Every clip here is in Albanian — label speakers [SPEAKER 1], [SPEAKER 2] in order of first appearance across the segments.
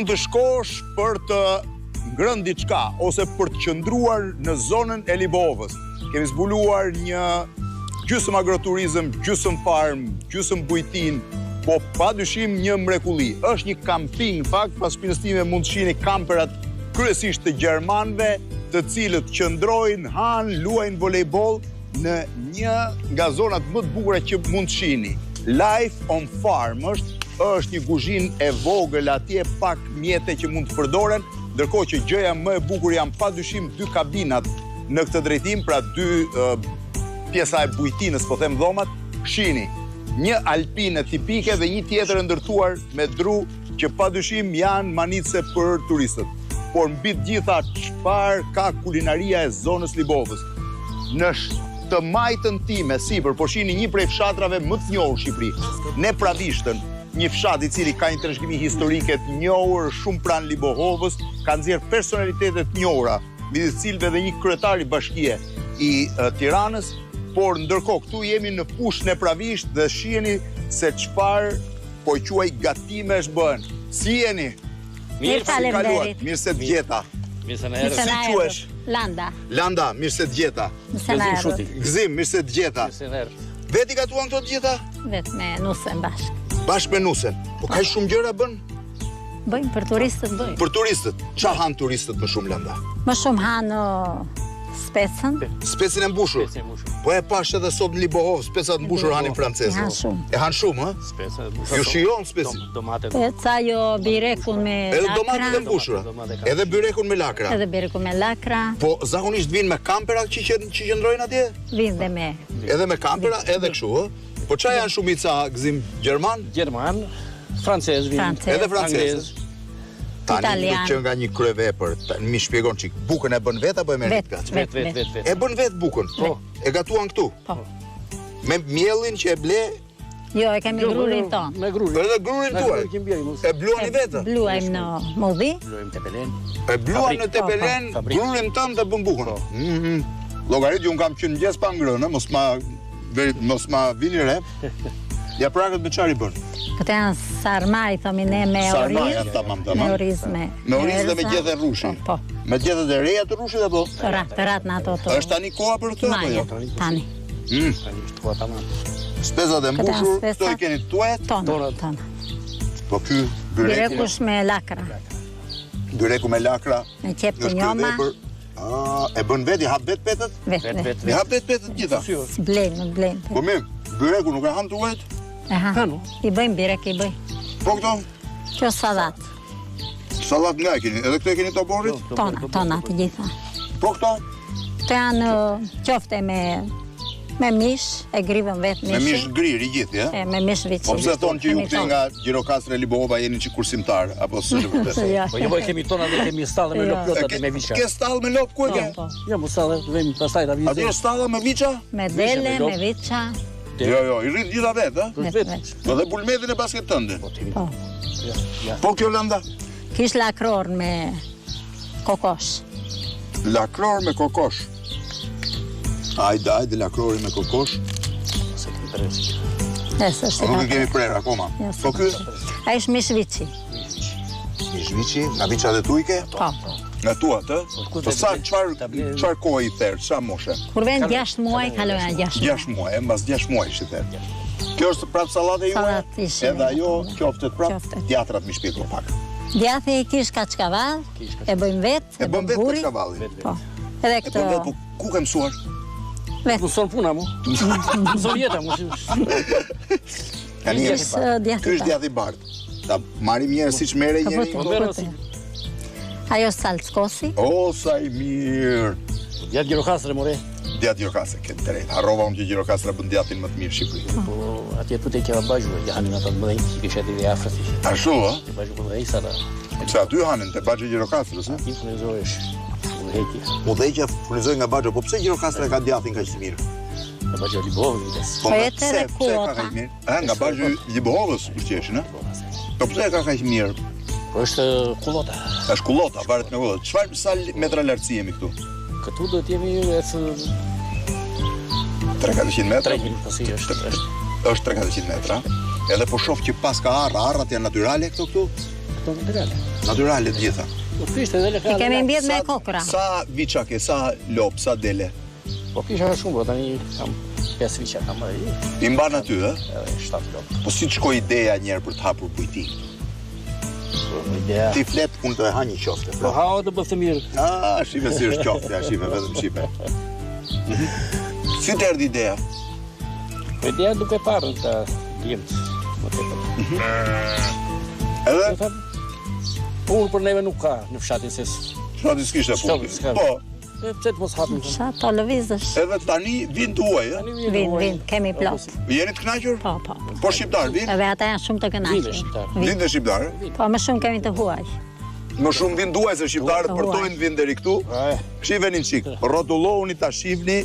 [SPEAKER 1] mund të shkosh për të ngrënë diçka ose për të qëndruar në zonën e Libovës. Kemi zbuluar një gjysmë agroturizëm, gjysmë farm, gjysmë bujtin, po padyshim një mrekulli. Është një kamping, në fakt, pas shpinës time mund të shihni kamperat kryesisht të gjermanëve, të cilët qëndrojnë, hanë, luajnë volejboll në një nga zonat më të bukura që mund të shihni. Life on Farm është një kuzhinë e vogël atje, pak mjete që mund të përdoren, ndërkohë që gjëja më e bukur janë padyshim 2 kabinat në këtë drejtim, pra 2 pjesa e bujtinës, po them dhomat, shihni. Një alpine tipike dhe një tjetër ndërtuar me dru që padyshim janë manice për turistët. Por mbi të gjitha çfarë ka kulinaria e zonës Libovës. Në të majtën time sipër, po shihni një prej fshatrave më të njohur në Shqipëri, ne Pravishtën, një fshat i cili ka një trashëgimi historike të njohur shumë pranë Libohovës, ka nxjerr personalitete të njohura, midis cilëve dhe një kryetar i bashkie i Tiranës, por ndërkohë këtu jemi në fushën e Pravisht dhe shihni se çfarë po quaj gatimesh bëhen. Si jeni?
[SPEAKER 2] Mirë, faleminderit.
[SPEAKER 1] Mirë se të gjeta.
[SPEAKER 3] Mirë se na erdhët.
[SPEAKER 1] Si quhesh?
[SPEAKER 2] Landa.
[SPEAKER 1] Landa, mirë se të gjeta.
[SPEAKER 3] Gëzim Shuti.
[SPEAKER 1] Gëzim, mirë se të gjeta.
[SPEAKER 3] Mirë se na erdhët.
[SPEAKER 1] Veti gatuan këto të gjeta?
[SPEAKER 2] Vetë me nusen bashkë.
[SPEAKER 1] Bashkë me nusen. Po ka shumë gjëra bën?
[SPEAKER 2] Bëjmë për turistët, bëjmë.
[SPEAKER 1] Për turistët. Ç'a han turistët më shumë, Landa?
[SPEAKER 2] Më shumë hanë specën.
[SPEAKER 1] Specën e mbushur. Po e pash edhe sot në Libohov, specat mbushur hanin francezë.
[SPEAKER 2] E han shumë.
[SPEAKER 1] E han shumë, ë?
[SPEAKER 3] Speca.
[SPEAKER 1] Ju shijon speci.
[SPEAKER 3] Domatet.
[SPEAKER 2] Speca jo birekun me
[SPEAKER 1] Edhe
[SPEAKER 2] lakra.
[SPEAKER 1] domatet e mbushura. Edhe byrekun me lakra.
[SPEAKER 2] Edhe birekun me lakra.
[SPEAKER 1] Po zakonisht vinë me kampera që qëndrojnë atje?
[SPEAKER 2] Vinë dhe me.
[SPEAKER 1] Edhe me kampera, edhe kështu, ë? Po ç'a janë shumica gëzim gjerman?
[SPEAKER 3] Gjerman, francez vinë.
[SPEAKER 1] Edhe francez. Tani
[SPEAKER 2] Italian.
[SPEAKER 1] që nga një kryevepër, mi shpjegon çik, bukën e bën vet apo e merr gat?
[SPEAKER 3] Vet.
[SPEAKER 1] E bën vet bukën. Po. E gatuan këtu.
[SPEAKER 2] Po.
[SPEAKER 1] Me miellin që e ble,
[SPEAKER 2] Jo, e kemi grurin ton.
[SPEAKER 3] Me grurin.
[SPEAKER 1] edhe grurin tuaj. E bluani vetë.
[SPEAKER 2] Bluajmë në modhi.
[SPEAKER 3] Bluajmë Tepelen.
[SPEAKER 1] E bluan në Tepelen,
[SPEAKER 3] Fabrik.
[SPEAKER 1] grurin tënd dhe bën bukën. Llogarit, unë kam qenë mëngjes pa ngrënë, mos ma vini re. Ja prakët me çfarë i bën?
[SPEAKER 2] Këto janë sarmaj, thomi ne, me
[SPEAKER 1] Sarmaj
[SPEAKER 2] oriz.
[SPEAKER 1] janë tamam.
[SPEAKER 2] Me oriz me.
[SPEAKER 1] Me oriz dhe me gjethe rrushi.
[SPEAKER 2] Po.
[SPEAKER 1] Me gjethet e reja të rrushit apo?
[SPEAKER 2] Rat në ato to.
[SPEAKER 1] Është tani koha për këtë apo
[SPEAKER 2] Maja,
[SPEAKER 1] jo?
[SPEAKER 2] tani.
[SPEAKER 3] Tani është koha tamam.
[SPEAKER 1] Specat e mbushur,
[SPEAKER 2] spesat
[SPEAKER 1] këto i keni tuajt,
[SPEAKER 2] Tona.
[SPEAKER 1] po ky byreki,
[SPEAKER 2] Birekush me lakra.
[SPEAKER 1] byreku me lakra,
[SPEAKER 2] Me qep të
[SPEAKER 1] është
[SPEAKER 2] njoma.
[SPEAKER 1] kryevepër. E bën vet, i hap vet petët?
[SPEAKER 2] Vet.
[SPEAKER 1] I hap vet petët gjitha.
[SPEAKER 2] Blejnë.
[SPEAKER 1] Po mirë, byreku nuk e han tuajt?
[SPEAKER 2] E ha. I bëjmë birek, i bëj.
[SPEAKER 1] Po këto,
[SPEAKER 2] Kjo salat.
[SPEAKER 1] sallat nga e keni, edhe këto e keni toborit?
[SPEAKER 2] Tona të gjitha.
[SPEAKER 1] Po këto,
[SPEAKER 2] Këto janë qofte me mish, e grivën vetë
[SPEAKER 1] me mish
[SPEAKER 2] mishin.
[SPEAKER 1] grir i gjithë, ja?
[SPEAKER 2] Me mish vici.
[SPEAKER 1] Po pse thonë që ju këti nga Gjirokastra e Libohova jeni që kursimtar, apo s'është vërtet?
[SPEAKER 2] Ja.
[SPEAKER 3] Po jo kemi tona dhe kemi stallë me lop plota dhe me viça.
[SPEAKER 1] Ke stallë me lop ku e ke?
[SPEAKER 2] Po.
[SPEAKER 3] Jo, mos stallë, vëmë pastaj ta
[SPEAKER 1] Aty
[SPEAKER 3] vizë.
[SPEAKER 1] është stalla me viça?
[SPEAKER 2] Me dele, me viça.
[SPEAKER 1] Jo, i rrit gjitha vetë, ha?
[SPEAKER 2] Vetë.
[SPEAKER 1] Po dhe bulmetin e basket tënde.
[SPEAKER 2] Po.
[SPEAKER 1] Po kjo Landa?
[SPEAKER 2] Kish lakror me kokosh.
[SPEAKER 1] Lakror me kokosh. Ajde, lakrori me kokosh.
[SPEAKER 3] Se të interesë.
[SPEAKER 2] Është
[SPEAKER 1] Nuk i kemi prerë akoma.
[SPEAKER 2] Jo,
[SPEAKER 1] Po ky?
[SPEAKER 2] Ai është mish vici.
[SPEAKER 1] Mishvici, nga viçat e tujke?
[SPEAKER 2] Po.
[SPEAKER 1] Nga tuat, ë? Po sa, çfarë kohë i therë, sa moshe?
[SPEAKER 2] Kur vjen 6 muaj, kalojnë 6 muaj.
[SPEAKER 1] 6 muaj, mbas 6 muaj i therë. Kjo është prapë sallate juaj?
[SPEAKER 2] Sallat ishim.
[SPEAKER 1] Edhe ajo qoftet prapë?
[SPEAKER 2] Qoftet.
[SPEAKER 1] Djatrat mi shpjego pak.
[SPEAKER 2] Djathi kish kaçkavall, e bëjmë vetë,
[SPEAKER 1] E bën vetë
[SPEAKER 2] buri.
[SPEAKER 1] kaçkavalli.
[SPEAKER 2] Po. Edhe
[SPEAKER 1] E
[SPEAKER 2] këto
[SPEAKER 1] bën vetë, po ku ke mësuar?
[SPEAKER 2] vetë.
[SPEAKER 3] Mëson puna mu. Mëson jeta mu.
[SPEAKER 1] Tani
[SPEAKER 2] Kish djathi.
[SPEAKER 1] ky është djathi bardh. Ta marrim njerë siç merre njëri.
[SPEAKER 2] Po. Ajo salckosi.
[SPEAKER 1] O, sa i mirë.
[SPEAKER 3] Gjatë Gjirokastre more.
[SPEAKER 1] Djatë Gjirokastre, ke drejt. Harrova unë që Gjirokastra bën djatin më të mirë në Shqipëri.
[SPEAKER 3] Po atje tutë ke bajju, ja hanin ata të mëdhenj, që kisha dhe afër.
[SPEAKER 1] Ashtu, ë?
[SPEAKER 3] Bajju mëdhenj sa da.
[SPEAKER 1] Pse aty hanin te Baxhi Gjirokastrës, ë?
[SPEAKER 3] Ti furnizohesh. Udhëheqje.
[SPEAKER 1] Udhëheqja furnizoi nga Baxhi, po pse Gjirokastra ka djatin kaq të mirë?
[SPEAKER 3] Në Bajju Libohovës.
[SPEAKER 1] Po
[SPEAKER 2] jetë
[SPEAKER 1] pse
[SPEAKER 2] edhe
[SPEAKER 1] ka
[SPEAKER 2] kuota.
[SPEAKER 1] kaq mirë? Nga Baxhi Libohovës ushqeshin, ë? Po pse ka kaq mirë?
[SPEAKER 3] Po është kullota.
[SPEAKER 1] Është kullota, varet me kullota. Çfarë sa metra lartësi jemi këtu?
[SPEAKER 3] Këtu do të jemi
[SPEAKER 1] 300 metra.
[SPEAKER 3] 300 pasi është.
[SPEAKER 1] Është 300 metra. Edhe po shoh që pas ka arrat janë natyrale këtu.
[SPEAKER 3] këto natyrale.
[SPEAKER 1] Natyrale të gjitha.
[SPEAKER 3] Po kishte edhe
[SPEAKER 2] I
[SPEAKER 3] lekale.
[SPEAKER 2] kemi mbjedh me kokra.
[SPEAKER 1] Sa viça ke, sa lop, sa dele?
[SPEAKER 3] Po kisha shumë, po tani kam 5 viça kam marrë.
[SPEAKER 1] I mban aty, ë?
[SPEAKER 3] Edhe 7 lop.
[SPEAKER 1] Po si të shkoj ideja njerë për të hapur bujti?
[SPEAKER 3] Po ideja.
[SPEAKER 1] Ti flet, unë të e ha një qofte.
[SPEAKER 3] Po ha të bëth të mirë.
[SPEAKER 1] Shive si është qofte, shive, vetëm shive. Si të erdhi ideja?
[SPEAKER 3] Po ideja duke parë të djemët. Më tepër.
[SPEAKER 1] Edhe?
[SPEAKER 3] Do thënë, punë për neve nuk ka në fshatin se
[SPEAKER 1] Shati s'kishte punë.
[SPEAKER 3] s'ka.
[SPEAKER 1] Po,
[SPEAKER 3] pse të mos hapim punë?
[SPEAKER 2] Sa to lëvizësh.
[SPEAKER 1] edhe tani vin tuaj, ë?
[SPEAKER 3] Tani
[SPEAKER 2] Vin, kemi plot.
[SPEAKER 1] Jeni të kënaqur?
[SPEAKER 2] Po.
[SPEAKER 1] Po shqiptar vin?
[SPEAKER 2] Edhe ata janë shumë të
[SPEAKER 3] Vinë
[SPEAKER 2] kënaqur.
[SPEAKER 3] shqiptar.
[SPEAKER 1] Vin dhe shqiptar?
[SPEAKER 2] Po, më shumë kemi të huaj.
[SPEAKER 1] Më shumë vin duaj se shqiptarët
[SPEAKER 2] Duaj.
[SPEAKER 1] përtojnë vin deri këtu. Shiveni në qik, rrotullohuni ta shihni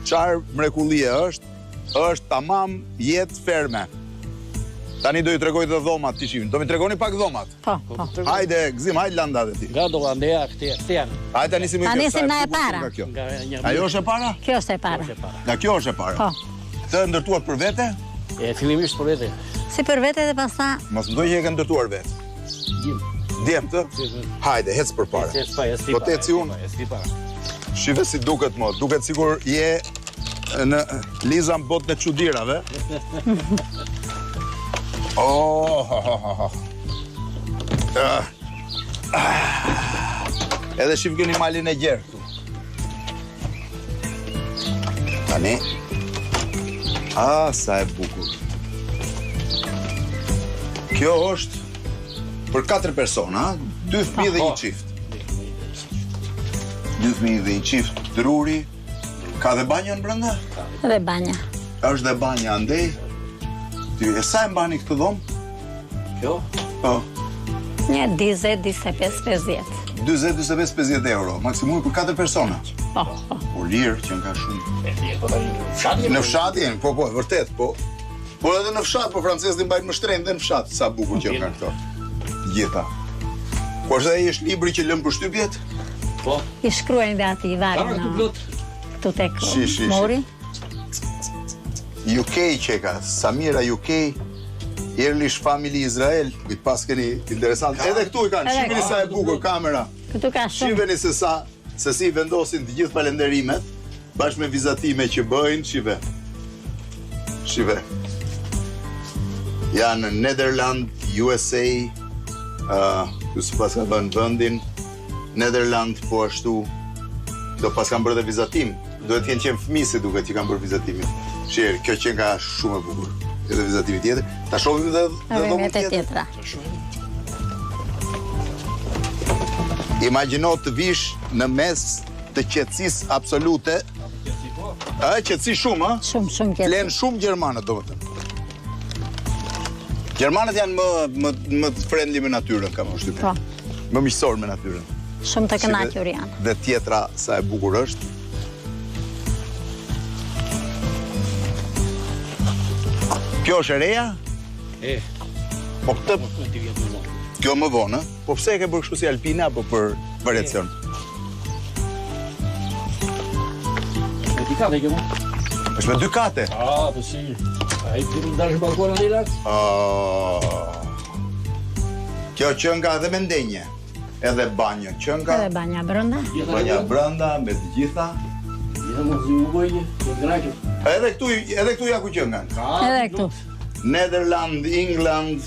[SPEAKER 1] çfarë mrekullie është tamam jetë ferme. Tani do ju tregoj të dhomat të shihni. Do mi tregoni pak dhomat.
[SPEAKER 2] Po.
[SPEAKER 1] Hajde, gzim, hajde landat e ti.
[SPEAKER 3] Nga do andeja këte janë.
[SPEAKER 1] Hajde tani si më
[SPEAKER 2] Ta
[SPEAKER 1] kjo.
[SPEAKER 2] nisim
[SPEAKER 1] sa
[SPEAKER 2] na e
[SPEAKER 1] bukur
[SPEAKER 2] para.
[SPEAKER 1] nga kjo.
[SPEAKER 3] Nga një
[SPEAKER 1] Ajo është e para?
[SPEAKER 2] Kjo është e para.
[SPEAKER 1] Nga kjo është e para.
[SPEAKER 2] Po.
[SPEAKER 1] Të ndërtuat për vete?
[SPEAKER 3] E fillimisht për vete.
[SPEAKER 2] Si për vete dhe pastaj
[SPEAKER 1] Mos mendoj që e ke ndërtuar vetë.
[SPEAKER 3] Gjim.
[SPEAKER 1] Djem të? Hajde, hec për para. Po te eci unë. Shive si duket mo, duket sigur je në Liza në botën e çudirave. Edhe shif keni malin e gjerë këtu. Tani. Sa e bukur. Kjo është për 4 persona, 2 fëmijë dhe një qift. 2 fëmijë dhe një qift druri. Ka dhe banjën brenda?
[SPEAKER 2] dhe banja.
[SPEAKER 1] Është dhe banja andej. Ty, e sa e mbani këtë dhomë?
[SPEAKER 3] Kjo?
[SPEAKER 1] Po.
[SPEAKER 2] Një 20-25-50.
[SPEAKER 1] 20-25-50 euro, maksimumi për 4 persona.
[SPEAKER 2] Po.
[SPEAKER 1] Po lirë që nga shumë.
[SPEAKER 3] Fshati?
[SPEAKER 1] Në fshat jenë, po, vërtet, po. Po edhe në fshat, po francesë mbajnë më shtrenjtë dhe në fshat, sa bukur që nga këto. Gjitha. Po është dhe është libri që lëm për shtypjet?
[SPEAKER 3] Po.
[SPEAKER 2] I shkruajnë dhe ati i
[SPEAKER 3] Para
[SPEAKER 2] varin
[SPEAKER 3] këtu plot.
[SPEAKER 2] këtu tek
[SPEAKER 1] Shi.
[SPEAKER 2] mori.
[SPEAKER 1] UK që ka, Samira UK, Erlish Family Izrael, kujt pas keni interesant. Edhe këtu i kanë, shikeni sa e bukur kamera.
[SPEAKER 2] Këtu ka shumë.
[SPEAKER 1] Shiveni se si vendosin të gjithë falenderimet, bashkë me vizatime që bëjnë, shive. Janë Nederland, USA, ku së pas ka bënë vëndin, Nederland po ashtu, do pas kanë bërë dhe vizatim, duhet t'jenë qenë fëmisi duke që kanë bërë vizatimin. Shirë, kjo qenë ka shumë e bukur, edhe vizatimi tjetër. Ta shohim dhe dhomën tjetër. Imagjino të vish në mes të qetësisë absolute. Qetësi shumë, a?
[SPEAKER 2] Shumë qetësi.
[SPEAKER 1] Flen shumë gjermanët, domethënë. Gjermanët janë më të friendly me natyrën, kam përshtypjen.
[SPEAKER 2] Po.
[SPEAKER 1] Më miqësor me natyrën.
[SPEAKER 2] Shumë të kënaqur janë.
[SPEAKER 1] Dhe tjetra sa e bukur është. Kjo është e reja? Po këtë kjo më vonë, po pse e ke bërë kështu si alpina apo për variacion?
[SPEAKER 3] Me di kate kjo mu?
[SPEAKER 1] Është me 2 kate.
[SPEAKER 3] Po si. Ai ti ndash balkonin relax?
[SPEAKER 1] Kjo qënga edhe me ndenje. Edhe banjë qënga.
[SPEAKER 2] Edhe banja brenda.
[SPEAKER 1] Banja brenda me të gjitha. Edhe këtu ja ku qëngan.
[SPEAKER 2] Edhe këtu.
[SPEAKER 1] Nederland, England,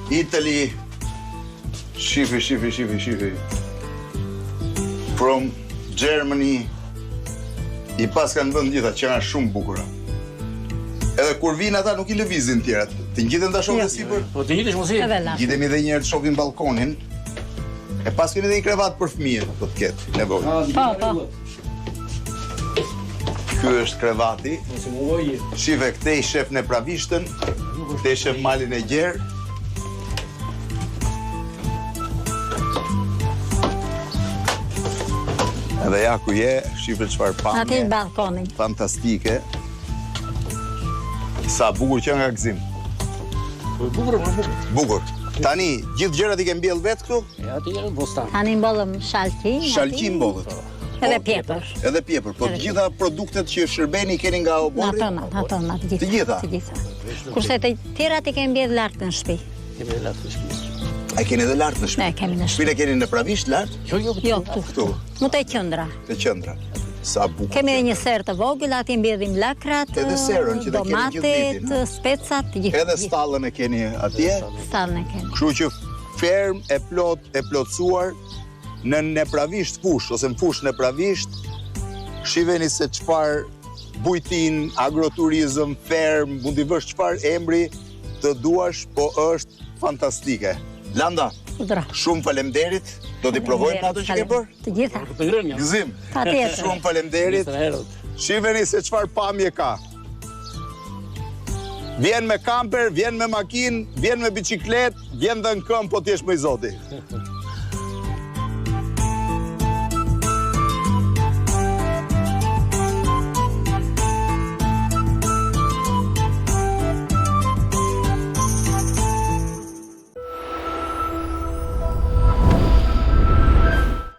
[SPEAKER 1] Italy. Shifi. From Germany. I pas kanë vënd gjitha që nga shumë bukura. Edhe kur vinë ata nuk i lëvizin tjerat. Të ngjiten ta shohin sipër.
[SPEAKER 3] Po të njëjtësh mos i.
[SPEAKER 2] Edhe la.
[SPEAKER 1] Gjidemi edhe një herë të shohin balkonin. E pas keni edhe një krevat për fëmijët, do të ketë nevojë.
[SPEAKER 2] Po.
[SPEAKER 1] Ky është krevati. Shive këtej shef në pravishtën, këtej shef malin e gjerë. Edhe ja ku je, shive çfarë pamje.
[SPEAKER 2] Aty balkonin.
[SPEAKER 1] Fantastike. Sa bukur që nga gzim. Bukur. Tani, gjithë gjërat i ke mbjell vetë këtu?
[SPEAKER 3] Aty janë bostan.
[SPEAKER 2] Tani mbollëm shalqi.
[SPEAKER 1] Shalqi mbodhet.
[SPEAKER 2] Edhe pjepër.
[SPEAKER 1] Edhe pjepër, po të gjitha produktet që shërbeni keni nga oborri?
[SPEAKER 2] Ato,
[SPEAKER 1] Të gjitha?
[SPEAKER 2] Kurse të tjerat i kemi mbjedh lartë në shtëpi.
[SPEAKER 3] Kemi lartë në shtëpi.
[SPEAKER 1] A keni edhe lart në
[SPEAKER 2] Ne
[SPEAKER 1] shtëpi?
[SPEAKER 2] kemi në shtëpi.
[SPEAKER 1] Shpinën e keni në Pravisht lart?
[SPEAKER 3] Jo,
[SPEAKER 2] Jo, këtu.
[SPEAKER 1] Këtu,
[SPEAKER 2] Mu te qendra.
[SPEAKER 1] te qendra. Sa bukur.
[SPEAKER 2] Kemi edhe një serë të vogël, aty mbjedhim lakrat,
[SPEAKER 1] Edhe serën që ta keni gjithë
[SPEAKER 2] domatet,
[SPEAKER 1] vitin,
[SPEAKER 2] specat, gjithë.
[SPEAKER 1] Edhe stallën e keni atje?
[SPEAKER 2] Stallën e kemi.
[SPEAKER 1] Kështu që ferm e plotësuar në Nepravisht fush, ose në fush Nepravisht, shiveni se çfarë bujtin, agroturizëm, ferm, mund t'i vësh çfarë emri të duash, po është fantastike. Landa,
[SPEAKER 2] Udra.
[SPEAKER 1] shumë faleminderit. Do t'i provojmë ato që ke bërë?
[SPEAKER 2] Të gjitha.
[SPEAKER 3] Të ngrënja.
[SPEAKER 1] Gëzim.
[SPEAKER 2] Patjetër.
[SPEAKER 1] Shumë faleminderit.
[SPEAKER 3] Të herët.
[SPEAKER 1] Shiveni se çfarë pamje ka. Vjen me kamper, vjen me makinë, vjen me bicikletë, vjen dhe në këmbë po t'jesh me i zoti.